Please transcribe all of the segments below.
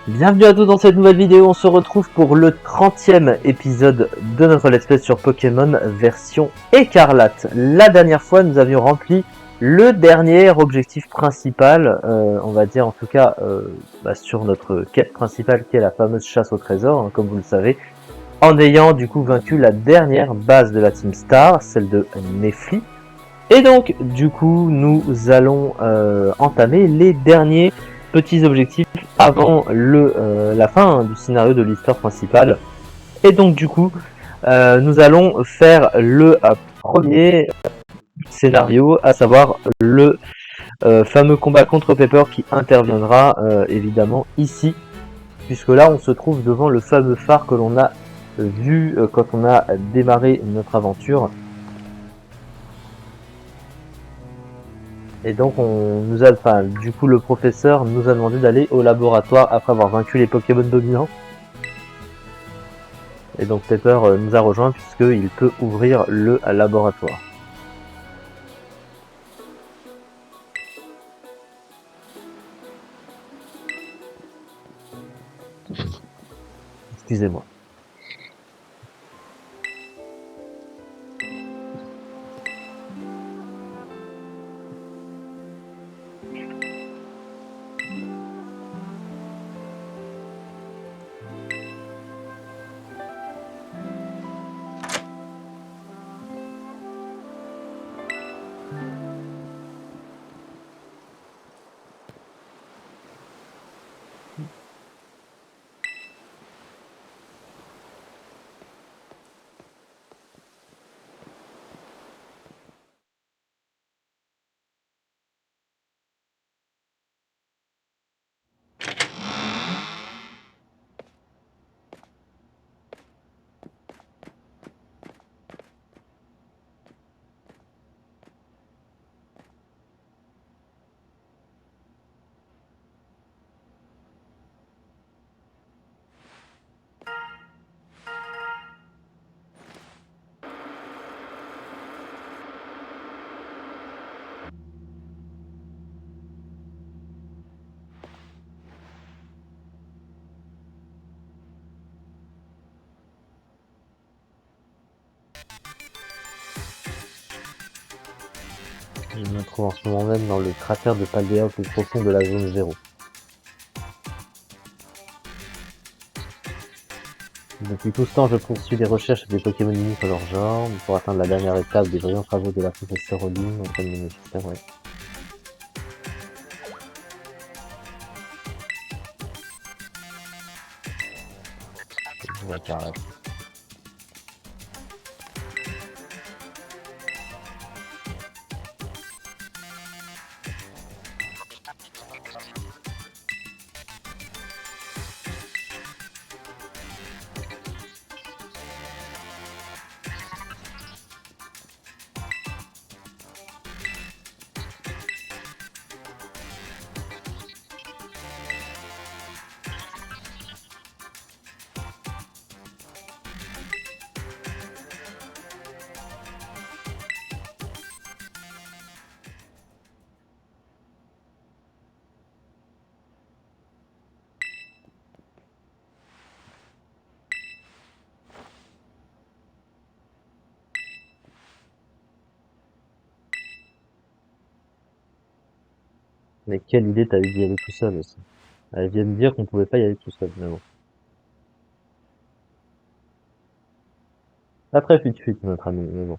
Bienvenue à tous dans cette nouvelle vidéo, on se retrouve pour le 30e épisode de notre let's play sur Pokémon version écarlate. La dernière fois nous avions rempli le dernier objectif principal, on va dire en tout cas sur notre quête principale qui est la fameuse chasse au trésor, hein, comme vous le savez, en ayant du coup vaincu la dernière base de la Team Star, celle de Nefli. Et donc du coup nous allons entamer les derniers petits objectifs avant la fin du scénario de l'histoire principale. Et donc du coup nous allons faire le premier scénario, à savoir le fameux combat contre Pepper qui interviendra évidemment ici, puisque là on se trouve devant le fameux phare que l'on a vu quand on a démarré notre aventure. Et donc du coup le professeur nous a demandé d'aller au laboratoire après avoir vaincu les Pokémon dominants. Et donc Pepper nous a rejoint puisqu'il peut ouvrir le laboratoire. Excusez-moi. Je me trouve en ce moment même dans le cratère de Paldea au plus profond de la zone 0. Depuis tout ce temps, je poursuis des recherches avec des Pokémon uniques en leur genre, pour atteindre la dernière étape des brillants travaux de la professeure Oline, en train de nécessaire, ouais. Je vais par là. Mais quelle idée t'as eu d'y aller tout seul aussi. Elle vient de dire qu'on pouvait pas y aller tout seul, mais bon. Pas très fuite notre ami, mais bon.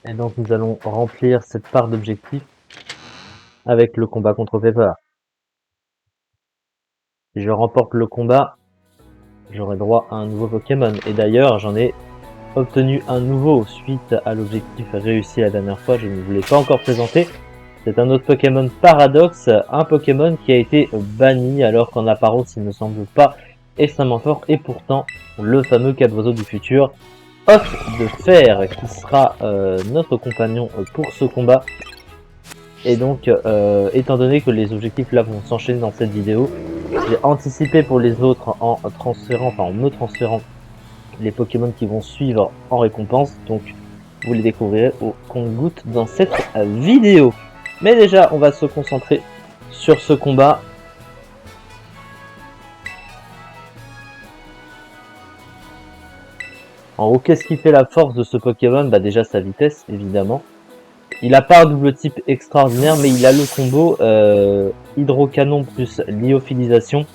Et donc nous allons remplir cette part d'objectif avec le combat contre Pepper. Si je remporte le combat, j'aurai droit à un nouveau Pokémon. Et d'ailleurs, j'en ai obtenu un nouveau suite à l'objectif réussi la dernière fois. Je ne vous l'ai pas encore présenté, C'est un autre Pokémon Paradoxe, un Pokémon qui a été banni alors qu'en apparence il ne semble pas extrêmement fort, et pourtant le fameux Cadboiseau du futur, Hôte de Fer, qui sera notre compagnon pour ce combat. Et donc, étant donné que les objectifs là vont s'enchaîner dans cette vidéo, j'ai anticipé pour les autres en me transférant les Pokémon qui vont suivre en récompense. Donc, vous les découvrirez au compte-gouttes dans cette vidéo. Mais déjà, on va se concentrer sur ce combat. En haut, qu'est-ce qui fait la force de ce Pokémon? Bah déjà sa vitesse, évidemment. Il a pas un double type extraordinaire, mais il a le combo Hydrocanon plus Lyophilisation.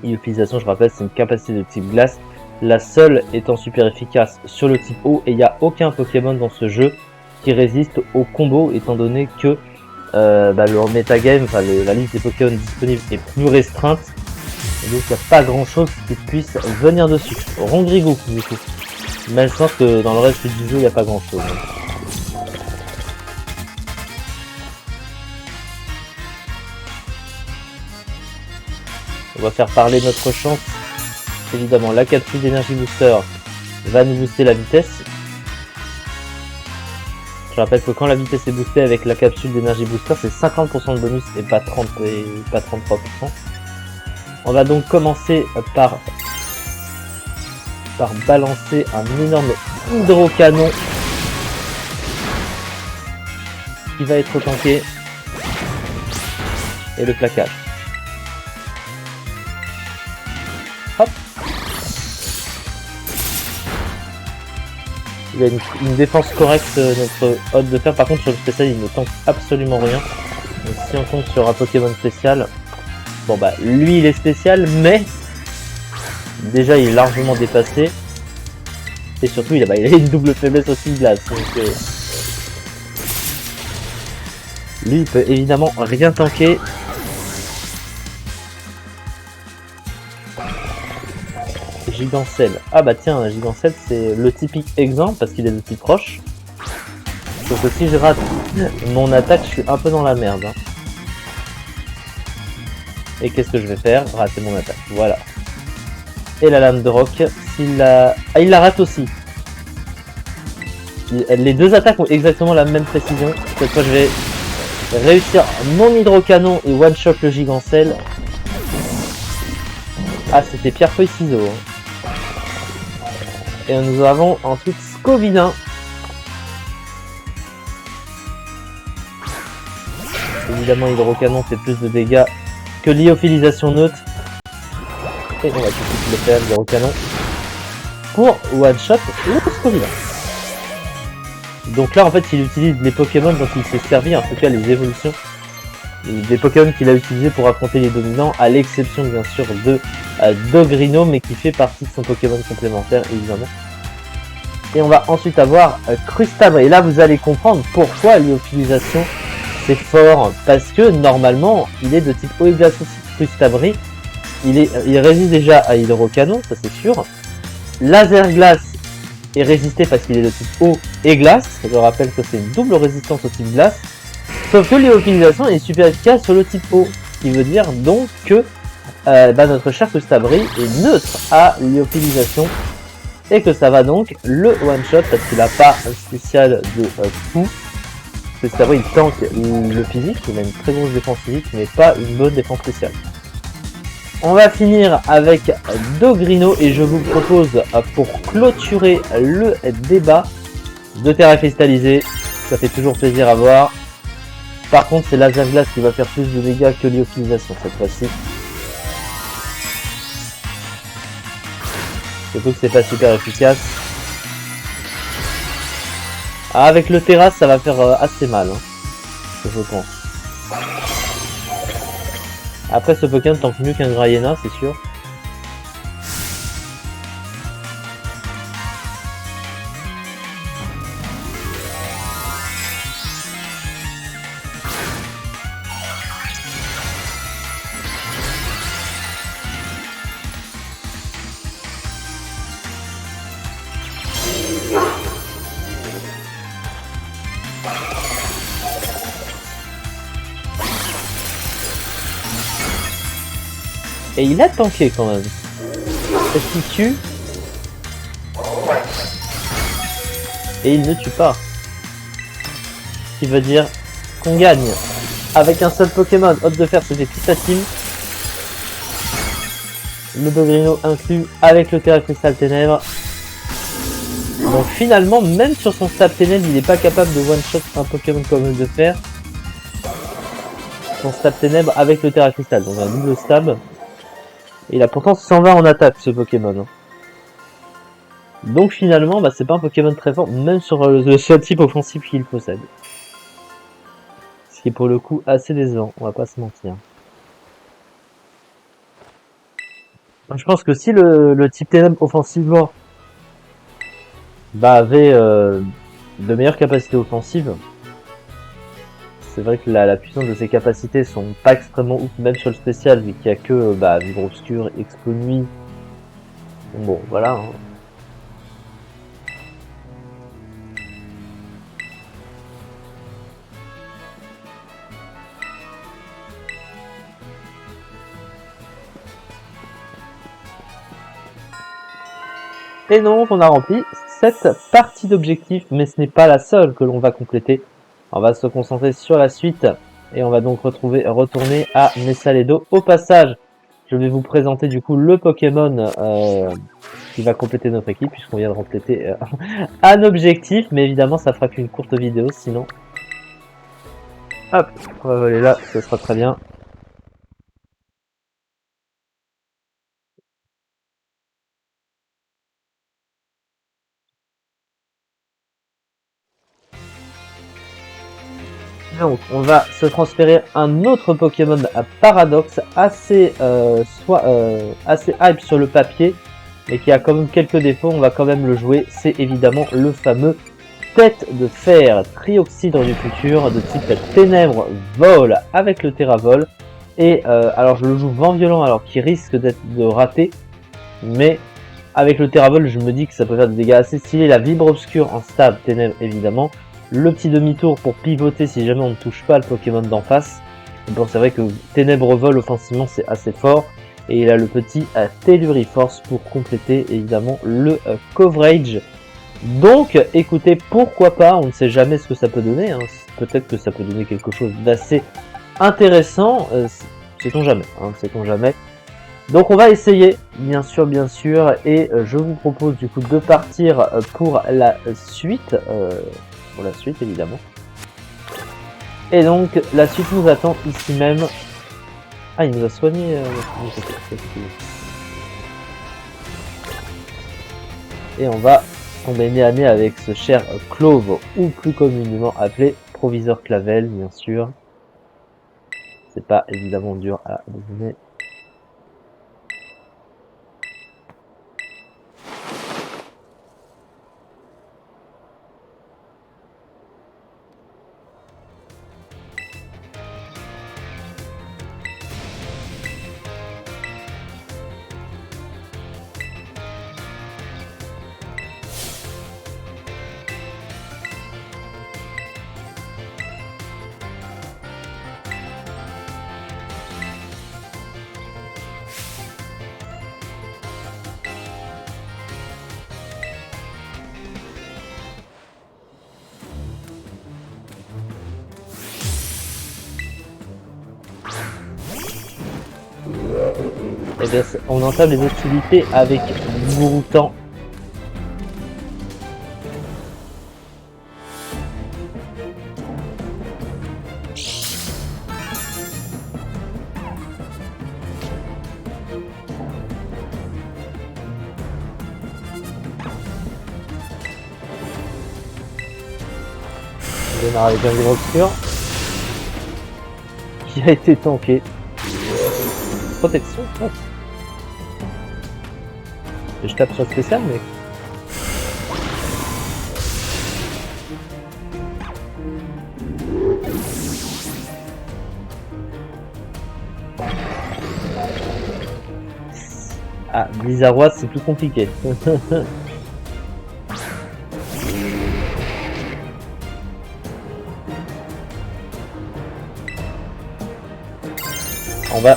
Lyophilisation, je rappelle, c'est une capacité de type glace. La seule étant super efficace sur le type eau, et il n'y a aucun Pokémon dans ce jeu qui résiste au combo, étant donné que le metagame, la liste des Pokémon disponibles est plus restreinte. Et donc il n'y a pas grand chose qui puisse venir dessus. Rongrigou, du coup. Mais je pense que dans le reste du jeu, il n'y a pas grand chose. On va faire parler notre chance. Évidemment, la capsule d'énergie booster va nous booster la vitesse. Je rappelle que quand la vitesse est boostée avec la capsule d'énergie booster, c'est 50% de bonus et pas 33%. On va donc commencer par balancer un énorme hydrocanon qui va être tanké. Et le plaquage. Hop. Il a une défense correcte, notre Hôte de Fer. Par contre, sur le spécial, il ne tank absolument rien. Donc, si on tombe sur un Pokémon spécial, bon bah, lui il est spécial, mais déjà il est largement dépassé. Et surtout, il a une double faiblesse aussi glace. Donc, lui, il peut évidemment rien tanker. Gigancelle. Ah bah tiens, Gigancelle c'est le typique exemple parce qu'il est de type roche. Sauf que si je rate mon attaque, je suis un peu dans la merde. Hein. Et qu'est-ce que je vais faire? Rater mon attaque. Voilà. Et la lame de roc, s'il la... Ah, il la rate aussi. Les deux attaques ont exactement la même précision. Cette fois, je vais réussir mon hydrocanon et one-shot le Gigancelle. Ah, c'était pierre feuille ciseaux. Hein. Et nous avons ensuite Scovidin. Évidemment, hydrocanon fait plus de dégâts que lyophilisation neutre. Et on va tout de suite le faire, hydrocanon. Pour one shot le Scovidin. Donc là, en fait, il utilise les Pokémon dont il s'est servi, en tout cas les évolutions. Des Pokémon qu'il a utilisé pour affronter les dominants, à l'exception bien sûr de Dogrino, mais qui fait partie de son Pokémon complémentaire évidemment. Et on va ensuite avoir Crustabri. Et là vous allez comprendre pourquoi l'utilisation c'est fort, parce que normalement il est de type eau et glace aussi. Crustabri, il résiste déjà à Hydrocanon, ça c'est sûr. Laser glace est résisté parce qu'il est de type eau et glace. Je rappelle que c'est une double résistance au type glace. Sauf que l'lyophilisation est super efficace sur le type eau. Ce qui veut dire donc que notre cher Crustabri est neutre à lyophilisation. Et que ça va donc le one shot parce qu'il n'a pas un spécial de fou. Crustabri il tank le physique, il a une très grosse défense physique mais pas une bonne défense spéciale. On va finir avec Dogrino et je vous propose pour clôturer le débat de terrain cristallisé. Ça fait toujours plaisir à voir. Par contre, c'est laser glace qui va faire plus de dégâts que lyophilisation cette fois-ci. Surtout que c'est pas super efficace. Ah, avec le terrasse, ça va faire assez mal, hein, je pense. Après, ce Pokémon tank mieux qu'un Grayena, c'est sûr. Et il a tanké quand même. Est-ce qu'il tue? Et il ne tue pas. Ce qui veut dire qu'on gagne. Avec un seul Pokémon. Hôte de fer, c'était toute sa team. Le Dogrino inclus avec le Terra Cristal Ténèbres. Donc finalement, même sur son stab Ténèbres, il n'est pas capable de one-shot un Pokémon comme Hôte de fer. Son stab Ténèbres avec le Terra Cristal. Donc un double stab. Et il a pourtant 120 en attaque ce Pokémon. Donc finalement, c'est pas un Pokémon très fort, même sur le seul type offensif qu'il possède. Ce qui est pour le coup assez décevant, on va pas se mentir. Je pense que si le type Ténèbres offensivement avait de meilleures capacités offensives, c'est vrai que la puissance de ses capacités sont pas extrêmement ouf, même sur le spécial, vu qu'il y a que Vivre Obscur, Explo Nuit. Bon, voilà. Hein. Et donc on a rempli cette partie d'objectifs, mais ce n'est pas la seule que l'on va compléter. On va se concentrer sur la suite et on va donc retourner à Messaledo. Au passage, je vais vous présenter du coup le Pokémon qui va compléter notre équipe, puisqu'on vient de compléter un objectif, mais évidemment ça fera qu'une courte vidéo, sinon... Hop, on va voler là, ce sera très bien. Donc, on va se transférer un autre Pokémon à Paradoxe, assez hype sur le papier, mais qui a quand même quelques défauts, on va quand même le jouer. C'est évidemment le fameux Tête de Fer, Trioxydre du futur, de type Ténèbres Vol avec le Terravol. Et alors je le joue Vent Violent, alors qui risque de rater, mais avec le Terravol, je me dis que ça peut faire des dégâts assez stylés. La Vibre Obscure en stab Ténèbres évidemment. Le petit demi-tour pour pivoter si jamais on ne touche pas le Pokémon d'en face. Bon, c'est vrai que Ténèbres Vol offensivement c'est assez fort. Et il a le petit Telluriforce pour compléter évidemment le coverage. Donc écoutez, pourquoi pas, on ne sait jamais ce que ça peut donner. Hein. Peut-être que ça peut donner quelque chose d'assez intéressant. Sait-on jamais, hein, sait-on jamais. Donc on va essayer, bien sûr. Et je vous propose du coup de partir pour la suite. Pour la suite évidemment. Et donc la suite nous attend ici même. Ah, il nous a soigné. Et on va tomber nez à nez avec ce cher Clove, ou plus communément appelé Proviseur Clavel, bien sûr. C'est pas évidemment dur à deviner. Et bien, on entame les hostilités avec Gouroutan. On démarre avec un Vivre Obscur qui a été tanké. Protection, oh. Et je tape sur le spécial, mec. Ah, Blizzardoise, c'est plus compliqué.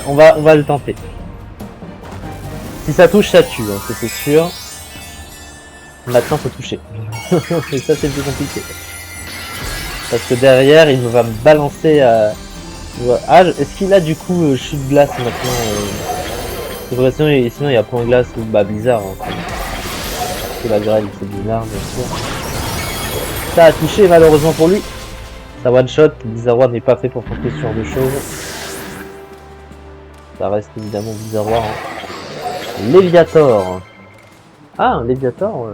On va le tenter. Si ça touche, ça tue, hein, ça c'est sûr. Maintenant, faut toucher. Et ça, c'est plus compliqué. Parce que derrière, il va me balancer à... Ah, est-ce qu'il a du coup chute glace maintenant C'est vrai, sinon il y a point glace ou bah bizarre. Hein, c'est la grêle, c'est bizarre, bien sûr. Ça a touché malheureusement pour lui. Ça one shot, Bizarroir n'est pas fait pour tenter ce genre de choses. Ça reste évidemment Bizarroir. Hein. Léviator. Ah, un Léviator.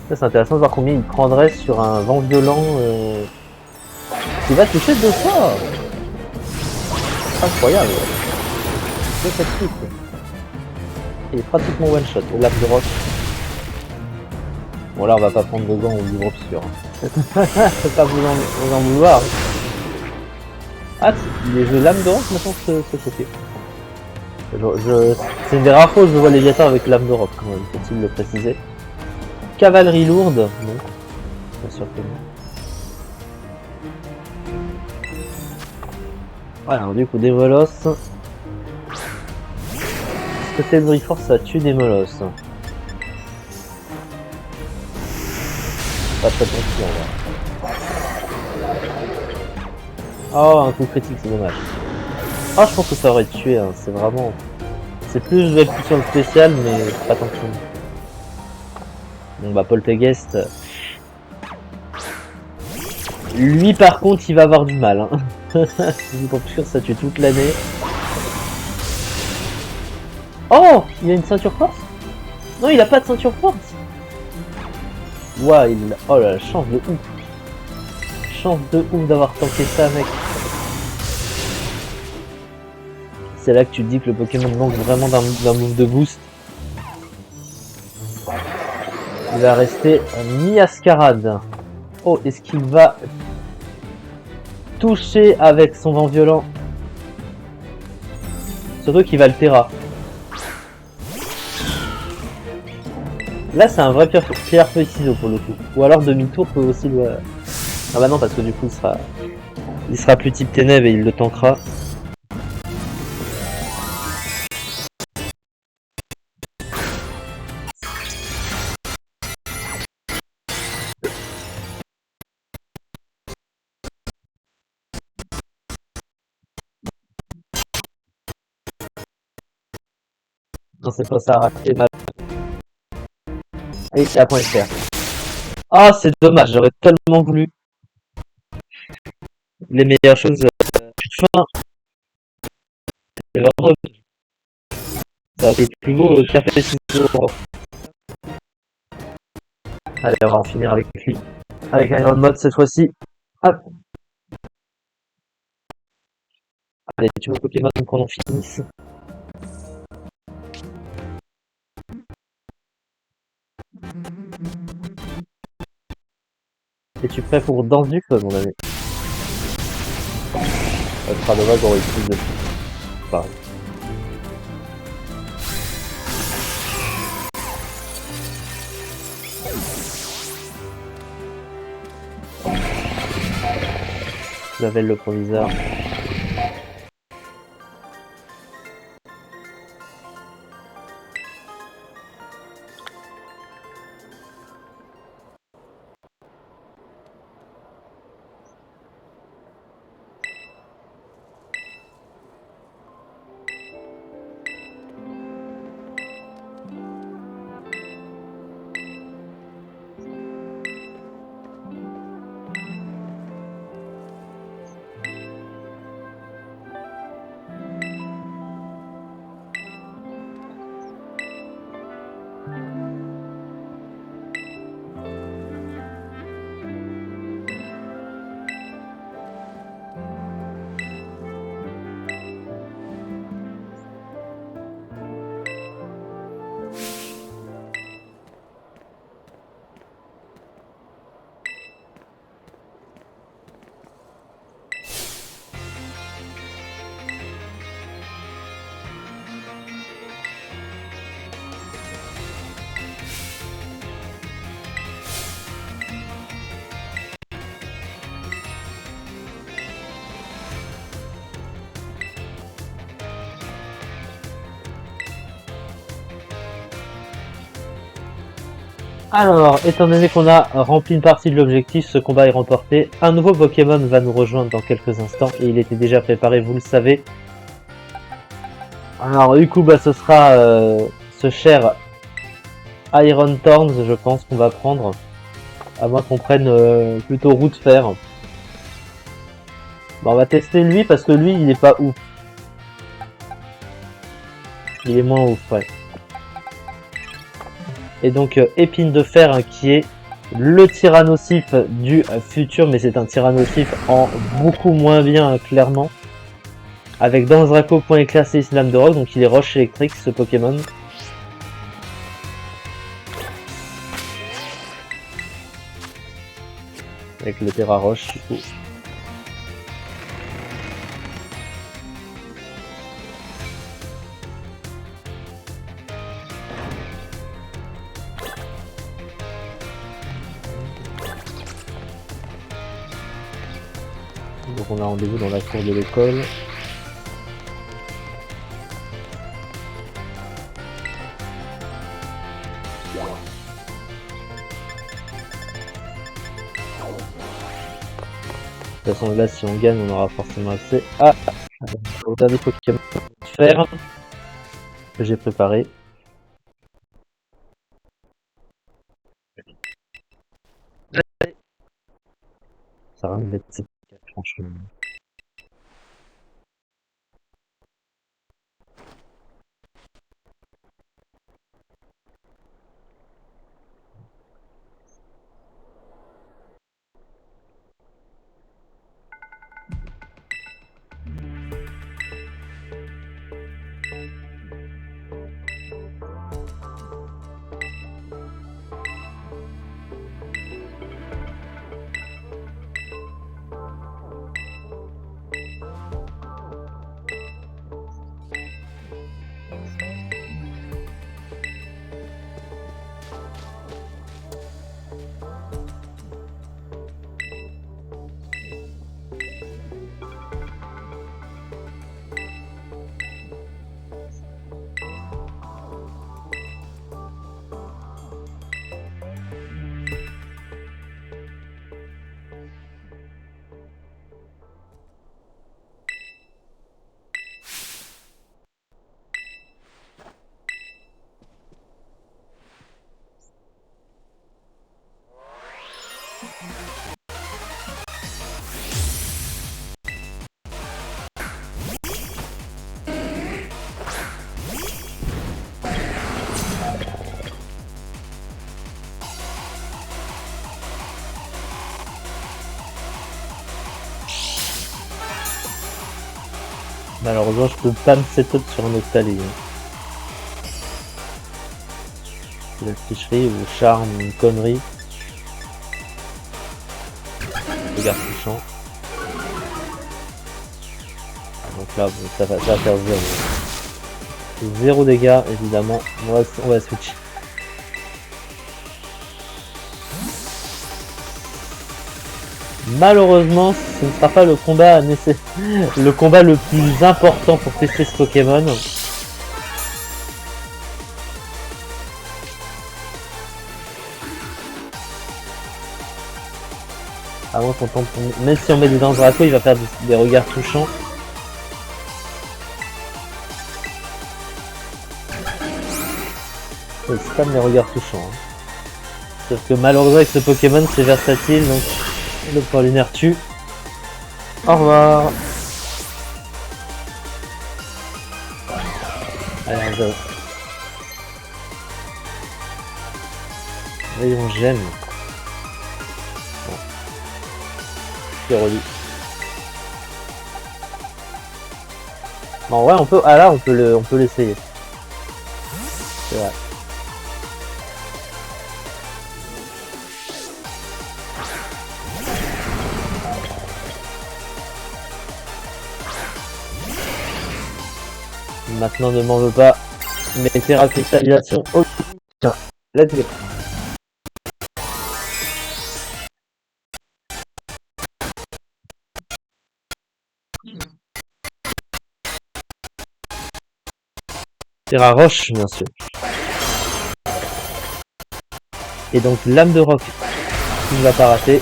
C'est intéressant de voir combien il prendrait sur un vent violent qui va toucher 2 fois. Incroyable. C'est tactique. Il est pratiquement one shot au lame de roc. Bon là on va pas prendre de gants au livre obscur. Faut pas vous en vouloir. Ah, les jeux lame de roc maintenant ce côté. C'est une des rares fois où je vois Léviator avec lame de roc quand même, faut-il le préciser. Cavalerie lourde, non. Bien sûr que non. Voilà, du coup des molosses. Est-ce que Théorie Force ça tue des molosses? Pas très confiant là. Oh, un coup critique, c'est dommage. Ah, je pense que ça aurait tué, hein. C'est vraiment... C'est plus de sur le spécial, mais pas tant que ça. Bon bah Poltergeist... Lui par contre, il va avoir du mal. Hein. Pour sûr, ça tue toute l'année. Oh, il y a une ceinture force? Non, il a pas de ceinture force. Ouah, il... Oh là, chance de ouf. Chance de ouf d'avoir tanké ça, mec. C'est là que tu te dis que le Pokémon manque vraiment d'un move de boost. Il va rester mi-ascarade. Oh, est-ce qu'il va toucher avec son vent violent? Surtout qu'il va le Terra. Là, c'est un vrai pierre feuille ciseau pour le coup. Ou alors demi-tour peut aussi le... Ah bah non, parce que du coup, il sera plus type ténèbres et il le tankera. Non, c'est pas ça, raté mal. Et c'est à point FR. Ah, c'est dommage, j'aurais tellement voulu les meilleures choses. Fin, c'est vraiment... Ça va être le plus beau café ciseaux. Allez, on va en finir avec lui. Avec Iron Mode cette fois-ci. Hop. Allez, tu veux Pokémon qu'on en finisse. Es-tu prêt pour Danse du Feu, mon ami? Ça sera dommage qu'on réussisse de pareil. J'avais le proviseur. Alors, étant donné qu'on a rempli une partie de l'objectif, ce combat est remporté. Un nouveau Pokémon va nous rejoindre dans quelques instants et il était déjà préparé, vous le savez. Alors, du coup, bah, ce sera ce cher Iron Thorns, je pense qu'on va prendre. À moins qu'on prenne plutôt Route Fer. Bah, on va tester lui parce que lui, il est pas ouf. Il est moins ouf, ouais. Et donc Épine de Fer hein, qui est le Tyrannosif du futur, mais c'est un Tyrannosif en beaucoup moins bien clairement. Avec Danzraco, point éclair, séisme, lame de roc, donc il est roche électrique ce Pokémon. Avec le Terra Roche du coup. Donc on a rendez-vous dans la cour de l'école. De toute façon là si on gagne on aura forcément accès au dernier Pokémon Fer que j'ai préparé. Ça va me mettre franchement. Malheureusement, je peux pas me setup sur un Octali. C'est la tricherie ou charme ou une connerie. Regard touchant. Donc là, bon, ça va faire 0. 0 dégâts, évidemment. On va switch. Malheureusement, ce ne sera pas le combat le plus important pour tester ce Pokémon. À moins qu'on tente, même si on met des Danzraco, il va faire des regards touchants. Il spam les regards touchants. Hein. Sauf que malheureusement avec ce Pokémon c'est versatile, donc le point lunaire tue. Au revoir. Allez, on va. Voyons, j'aime. Bon. C'est relu. Bon, ouais, on peut. Ah là, on peut l'essayer. C'est vrai. Maintenant, ne m'en veux pas. Mais thérapie-stabilisation. Ok. Tiens, let's go. Terra Roche, bien sûr. Et donc lame de roc qui ne va pas rater.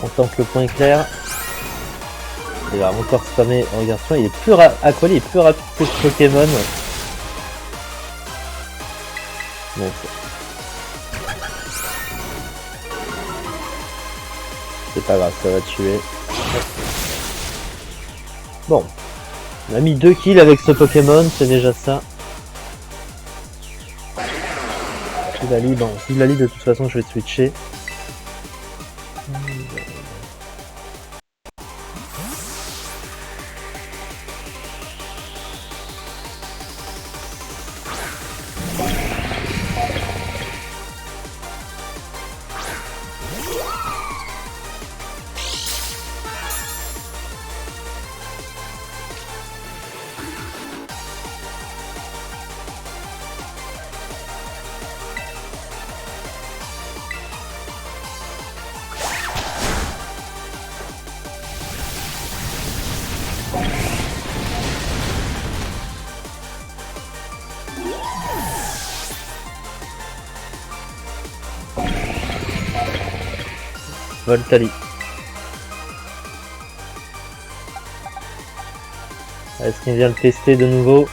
On tente le point éclair. Il va encore spammer. Regarde ça, il est plus Aquali est plus rapide que ce Pokémon. Bon, c'est pas grave, ça va tuer. Bon, on a mis 2 kills avec ce Pokémon, c'est déjà ça. Silali, bon, Silali de toute façon je vais switcher. Voltali. Est-ce qu'on vient le tester de nouveau?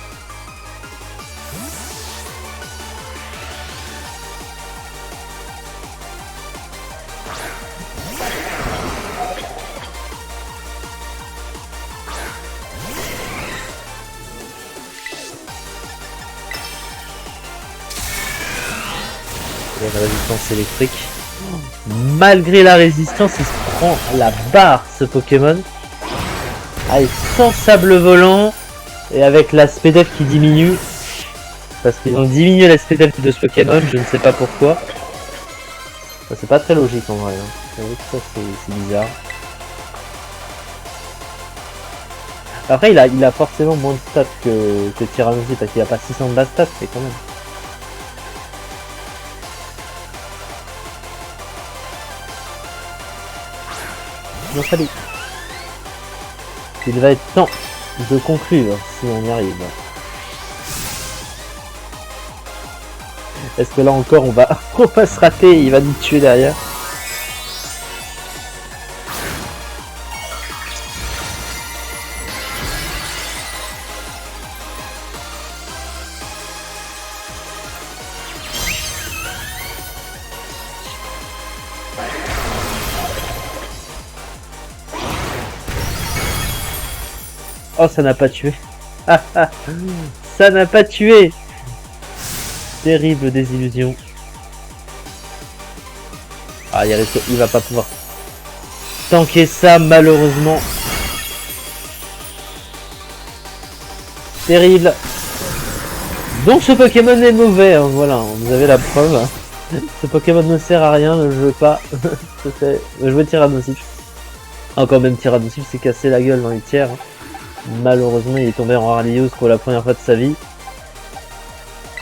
Il y a une résistance électrique. Malgré la résistance, il se prend la barre ce Pokémon. Allez, sans sable volant et avec la SPDF qui diminue. Parce qu'ils ont diminué la SPDF de ce Pokémon, je ne sais pas pourquoi. C'est pas très logique en vrai. Hein. C'est bizarre. Après, il a forcément moins de stats que Tyrannosaurus parce qu'il a pas 600 de base stats, c'est quand même. Non, salut. Il va être temps de conclure si on y arrive. Est-ce que là encore on va se rater et il va nous tuer derrière? Oh, ça n'a pas tué. Ça n'a pas tué. Terrible désillusion. Ah, il va pas pouvoir tanker ça, malheureusement. Terrible. Donc ce Pokémon est mauvais, hein, voilà, vous avez la preuve. Ce Pokémon ne sert à rien, je veux pas. Je veux Tyrannosaurus. Encore même Tyrannosaurus s'est cassé la gueule dans les tiers. Hein. Malheureusement, il est tombé en Arlios pour la première fois de sa vie.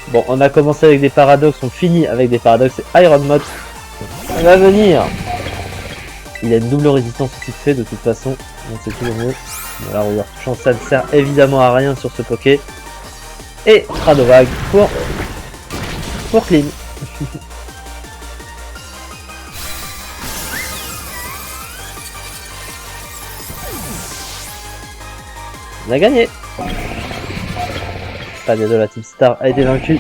Bon, on a commencé avec des paradoxes, on finit avec des paradoxes. Et Iron Mode va venir. Il a une double résistance aussi fait de toute façon, donc c'est tout le mieux. Voilà, regarde, chance, ça ne sert évidemment à rien sur ce Poké. Et Radovag pour clean. On a gagné. Pania de la Team Star a été vaincu.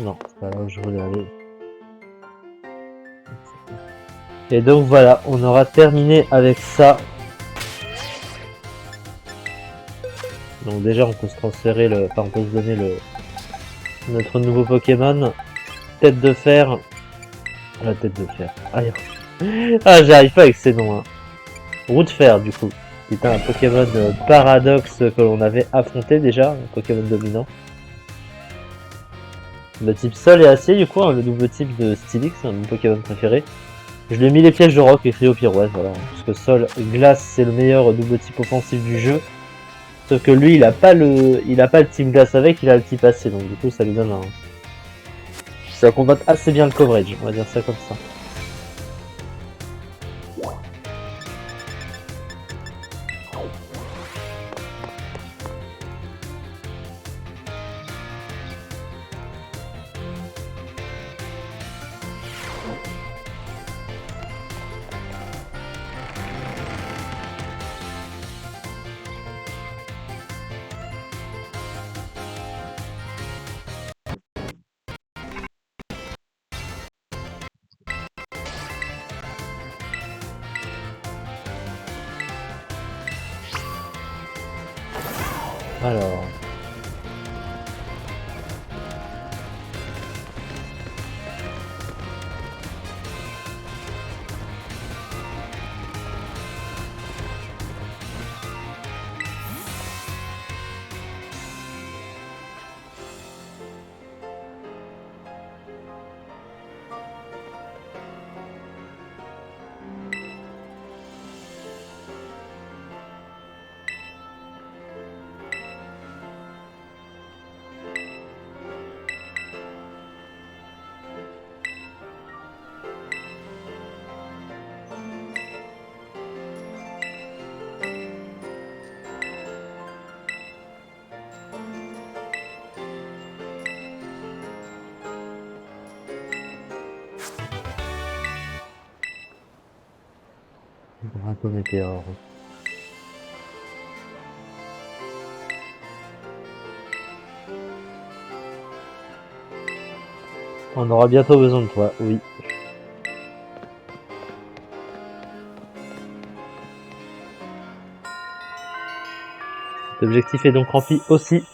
Non, c'est pas là où je voulais aller. Et donc voilà, on aura terminé avec ça. Donc déjà on peut se transférer le. Enfin on peut se donner le. Notre nouveau Pokémon. Tête de fer. La tête de fer. Ah j'arrive pas avec ces noms hein. Roue de fer du coup. Qui est un Pokémon paradoxe que l'on avait affronté déjà, un Pokémon dominant. Le type sol et acier du coup, hein, le double type de Steelix, mon Pokémon préféré. Je lui ai mis les pièges de roc et cryo-pirouette, voilà. Parce que sol, glace, c'est le meilleur double type offensif du jeu. Sauf que lui, il a pas le type glace avec, il a le type acier, donc du coup, ça lui donne un. Ça combat assez bien le coverage, on va dire ça comme ça. Alors. Draco Météore. On aura bientôt besoin de toi, oui. L'objectif est donc rempli aussi.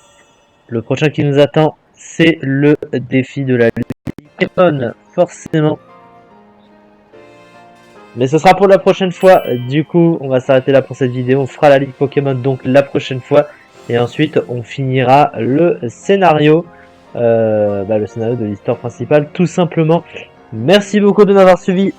Le prochain qui nous attend, c'est le défi de la Ligue Pokémon, forcément. Mais ce sera pour la prochaine fois. Du coup, on va s'arrêter là pour cette vidéo. On fera la Ligue Pokémon donc la prochaine fois. Et ensuite, on finira le scénario. Le scénario de l'histoire principale, tout simplement. Merci beaucoup de m'avoir suivi